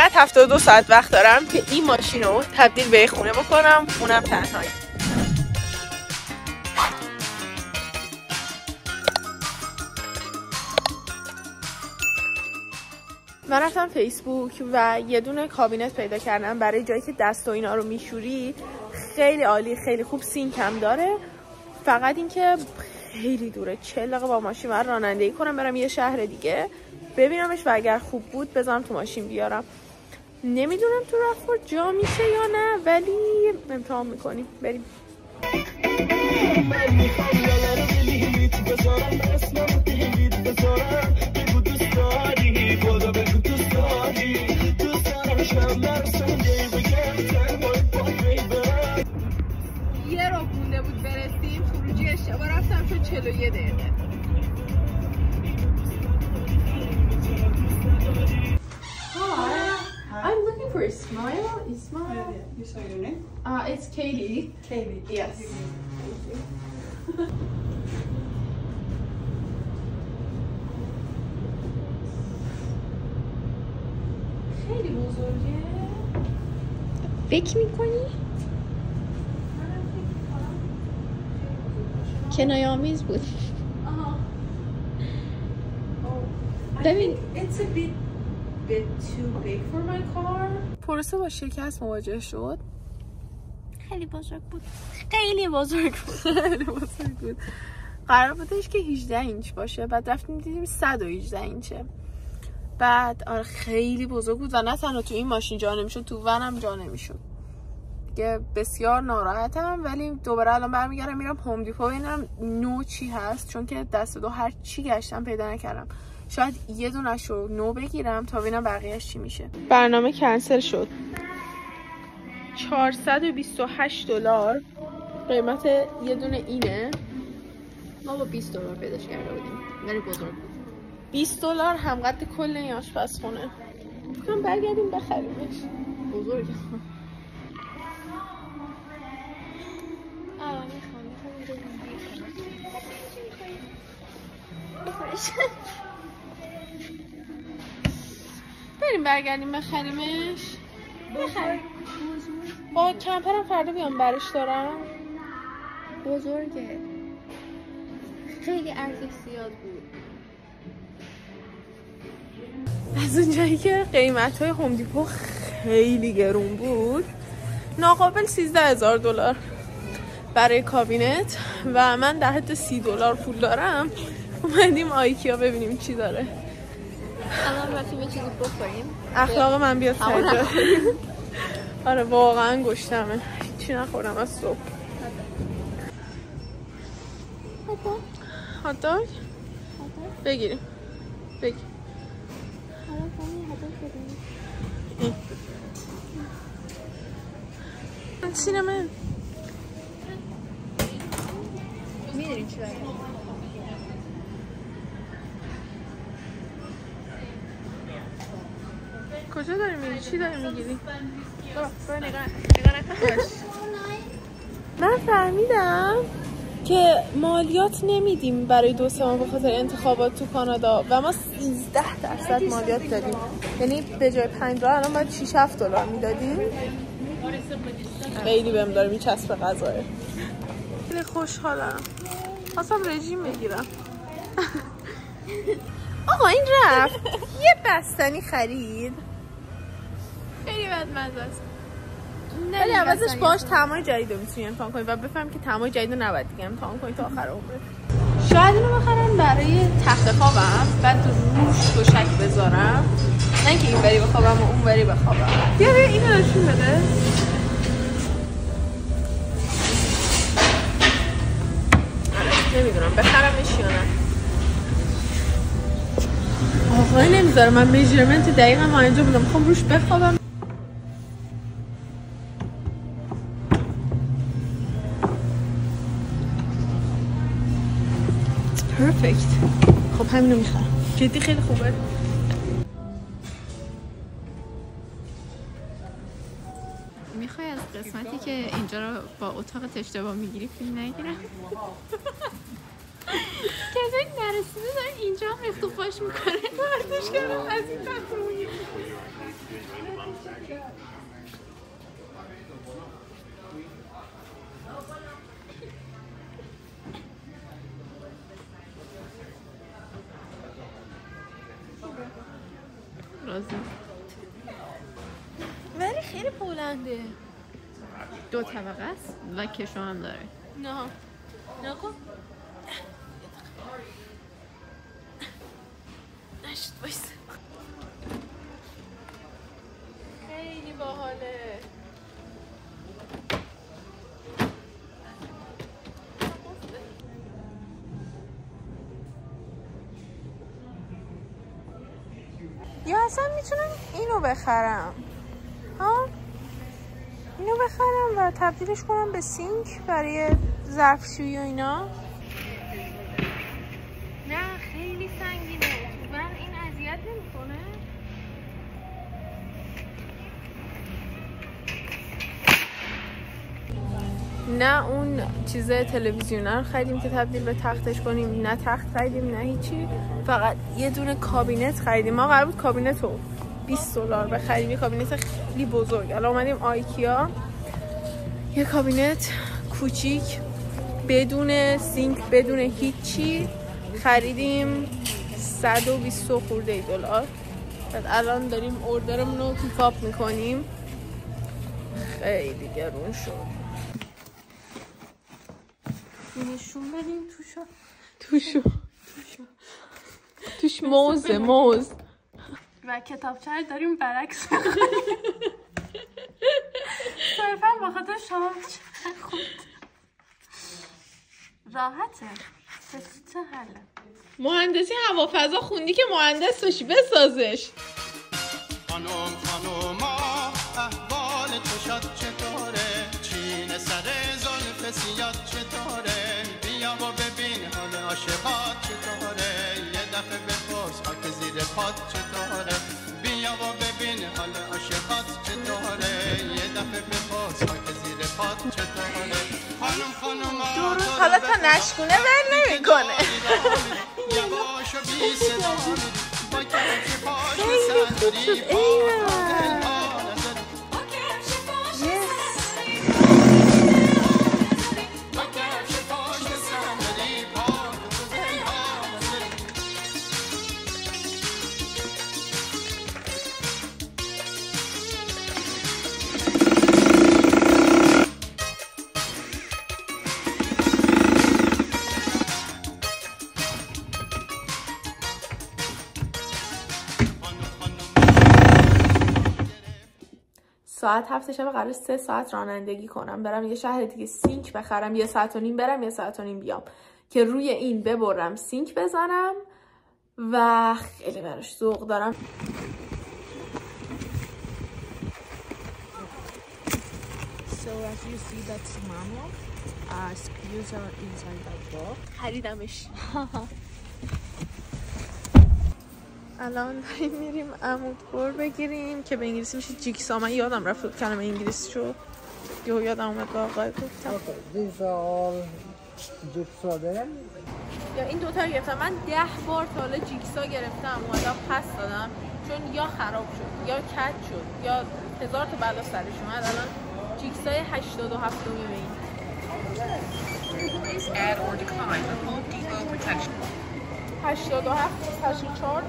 فقط 72 ساعت وقت دارم که این ماشین رو تبدیل به خونه بکنم، اونم تنهایی. من رفتم فیسبوک و یه دونه کابینت پیدا کردم برای جایی که دست و اینا رو میشوری. خیلی عالی، خیلی خوب، سینک هم داره. فقط اینکه خیلی دوره، 40 دقیقه با ماشین من رانندگی کنم برم یه شهر دیگه ببینمش و اگر خوب بود بذارم تو ماشین بیارم. نمیدونم تو رفتار جا میشه یا نه، ولی امتحان میکنیم. بریم. یه رو مونده بود برسیم، خروجی اشتباه رفتم شد 41 دقیقه. I'm looking for Ismail. Ismail. You saw your name? It's Katie. Katie. Yes. خیلی بزرگه. فکر میکنی؟ کنایه آمیز بود. ببین It's a bit too big for my car. پروسه با شکست مواجه شد. خیلی بزرگ بود. خیلی بزرگ بود. خیلی بزرگ بود. قرار بودش که 18 اینچ باشه، بعد رفتیم دیدیم 118 اینچه. بعد آره خیلی بزرگ بود و نه تنها تو این ماشین جا نمیشد، تو ونم جا نمیشد. دیگه بسیار ناراحتم، ولی دوباره الان برمیگردم میرم هوم دیپو ببینم نو چی هست، چون که دست دو هر چی گشتم پیدا نکردم. شاید یه دونش رو نو بگیرم تا ببینم بقیهش چی میشه. برنامه کنسل شد. 428 دلار قیمت یه دونه اینه. ما با 20 دلار پیداش کرده بودیم، ولی بزرگ بود. 20 دلار هم قد کل این آشپزخونه. فکرم برگردیم بخریمش. بزرگه. بریم برگردیم بخریمش. بخریم. با کمپرم فردا بیام برش دارم. بزرگه. خیلی ارزش زیاد بود. از اونجایی که قیمت‌های هوم دیپو خیلی گرون بود، ناقابل 13,000 دلار برای کابینت و من در حد 30 دلار پول دارم. اومدیم آیکیا ببینیم چی داره. الان رفتیم یه چیزی بخوریم. اخلاق من بیاد سر جا. آره واقعا گشتمه، هیچی نخوردم از صبح. هات داگ بگیریم. بگیر. سینمن میدونیم چی باید کجا داری میری؟ چی داری میگیری؟ برو نگاه نکن. من فهمیدم که مالیات نمیدیم برای 2 سه به خاطر انتخابات تو کانادا و ما 13% مالیات دادیم. یعنی به جای $5 الان باید 6-7 دلار میدادیم. خیلی بهم داره میچسبه غذاه. خیلی خوشحالم. خواستم رژیم بگیرم. آقا این رفت یه بستنی خرید. خیلی بدمزه است. ولی عوضش باش طعمای جدید رو میتونی امتحان کنی و بفهم که طعمای جدید رو نباید دیگه امتحان کنی تا آخر عمرت. شاید اینو بخرم برای تخت خوابم، بعد روش دوشک بذارم، نه اینکه این بری بخوابم و اون بری بخوابم. بیا اینو نشون بده. نمیدونم بخرمش یا نه. آقای نمیذاره من میجرمنت دقیقا ما انجام بدم، میخوام روش بخوابم. پرفکت. خب همینو میخرم. جدی خیلی خوبه. میخوای از قسمتی که اینجا رو با اتاقت اشتباه میگیری فیلم نگیرم؟ کسایی نرسیده دارن اینجا هم اختفاش میکنه. برداشت کردم از این تخت رو میگیرم. راضی. ولی خیلی بلنده. 2 طبقه است و کشو هم داره. نه نکن. نشد بایست. خیلی باحاله. یا اصلا میتونم اینو بخرم. ها؟ اینو بخرم و تبدیلش کنم به سینک برای ظرفشویی و اینا. نه خیلی سنگینه. تو من این اذیت نمیکنه. نه اون چیز تلویزیونه رو خریدیم که تبدیل به تختش کنیم، نه تخت خریدیم نه هیچی، فقط یه دونه کابینت خریدیم. ما قرار بود کابینت رو $20 بخریم، یه کابینت خیلی بزرگ. الان اومدیم آیکیا یه کابینت کوچیک بدون سینک بدون هیچی خریدیم $120 خورده. بعد الان داریم اوردرمون رو پیکاپ میکنیم. خیلی گرون شد. نشون بدیم توش موز و کتابچه داریم برعکس صرفا با خاطر شما خود راحته. چه حله؟ مهندسی هوافضا خوندی که مهندس بشی، بسازش. خانوما احوال تو شد چطوره؟ چین سر زلف سیاد چطوره؟ بیا و ببین حال عاشقات چطوره؟ یه دفعه بپرس خاک زیر پات چطوره؟ بیا و ببین حال عاشقات چطوره؟ یه دفعه بپرس خاک زیر پات چطوره؟ خانوما درست حالا تا نشکونه ول نمیکنه. یواش و بی صدا با کفش پاش خیلی خوب شد. ساعت 7 شب قرار 3 ساعت رانندگی کنم برم یه شهر دیگه سینک بخرم، 1.5 ساعت برم 1.5 ساعت بیام که روی این ببرم سینک بزنم و خیلی براش ذوق دارم. So as you see that's manual. Screws are inside that door. خریدمش. الان داریم میریم عمودپور بگیریم که به انگلیسی میشه جیکسا. من یادم رفت کلمه انگلیسی شو یادم اومد با آقای گفتم. These are all jigsaw then. یا این دوتا رو گرفتم. من 10 بار تا حالا جیکسا گرفتم اومدم پس دادم چون یا خراب شد یا کج شد یا 1000 تا بلا سرش اومد. الان جیکسای 87 این. Add or decline the Home Depot protection. 87 $84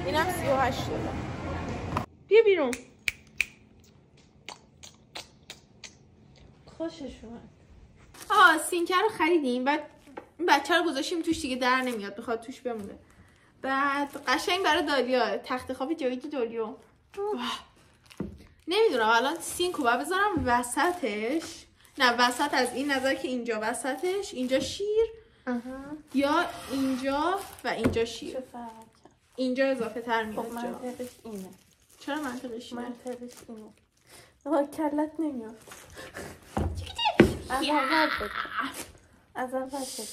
اینم $38. بیا بیرون. خوشش اومد. سینکر رو خریدیم. بعد این بچه رو گذاشتیم توش دیگه در نمیاد، بخواد توش بمونه. بعد قشنگ برای دالیا تخت خواب جدید دالیو. نمیدونم الان سینکو باید بذارم وسطش. نه وسط از این نظر که اینجا وسطش، اینجا شیر یا اینجا و اینجا شیر. اینجا اضافه تر میاد. منطقش اینه. چرا منطقش اینه؟ منطقش اینه. آه کلت نمیاد. از اول بکن.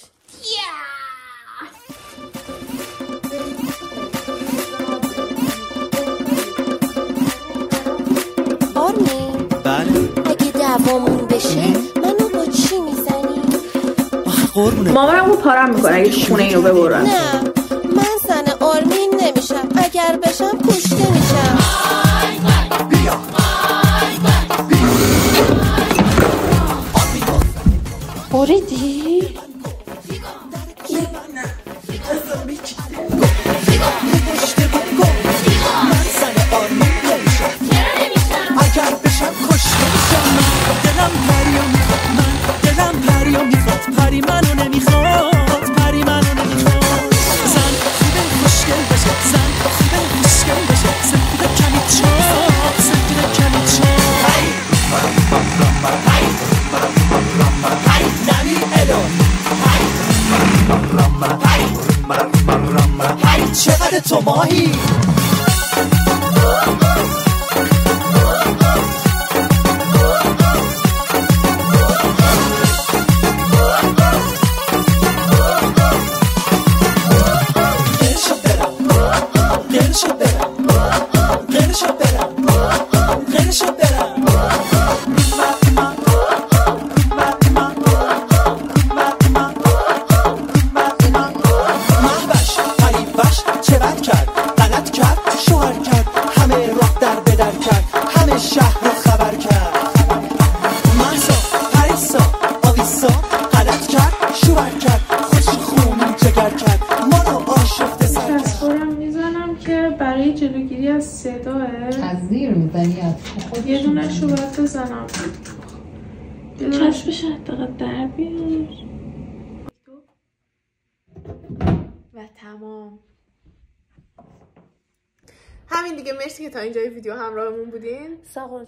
آرمین بله اگه دعوامون بشه منو با چی میزنی؟ آخه قربونه مامانم رو پارم میکنه اگه خونه اینو ببرن. نه من زن آرمین نمیشم، اگر بشم کشته میشم. بریدی؟ اگر بشم کشته بشم دلم پریو میخواد دلم پریو میخواد پری منو نمیخواد پری منو نمیخواد زن خوبه خوشگل بشه زن خوبه خوشگل بشه سفید کمی چاق سفید کمی چاق هی نمی الو هی چقدر تو ماهی برای جلوگیری از صداه از زیر میزنی از خود یه دونه شو باید بزنم کشفش حداقل در بیار و تمام. همین دیگه. مرسی که تا اینجای ویدیو همراهمون بودین. Sağ olun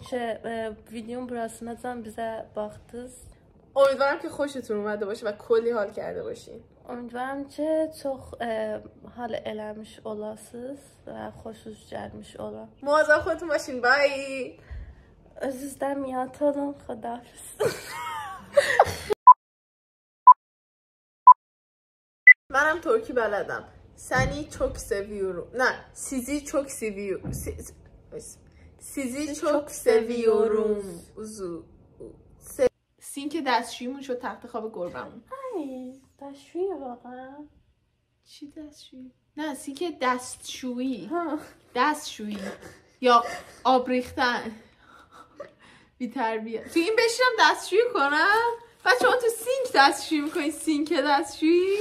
videonun burasına da bize baktınız. امیدوارم که خوشتون اومده باشه و کلی حال کرده باشین. Ümidvaram ki çox hal eləmiş olasınız və xoşunuz gəlmiş ola. مواظب خودتون باشین. بای. Özünüzdən yad olun. Xudahafiz. منم ترکی بلدم. سنی çok seviyorum. نه sizi çok seviyorum. sizi çok seviyorum. سینک دستشوییمون شد تخت خواب گربمون. ای دستشویی واقعا؟ چی دستشویی؟ نه سینک دستشویی. دستشویی یا آب ریختن. بی تربیت. تو این بشینم دستشویی کنم؟ بچه‌ها تو سینک دستشویی میکنین؟ سینک دستشویی؟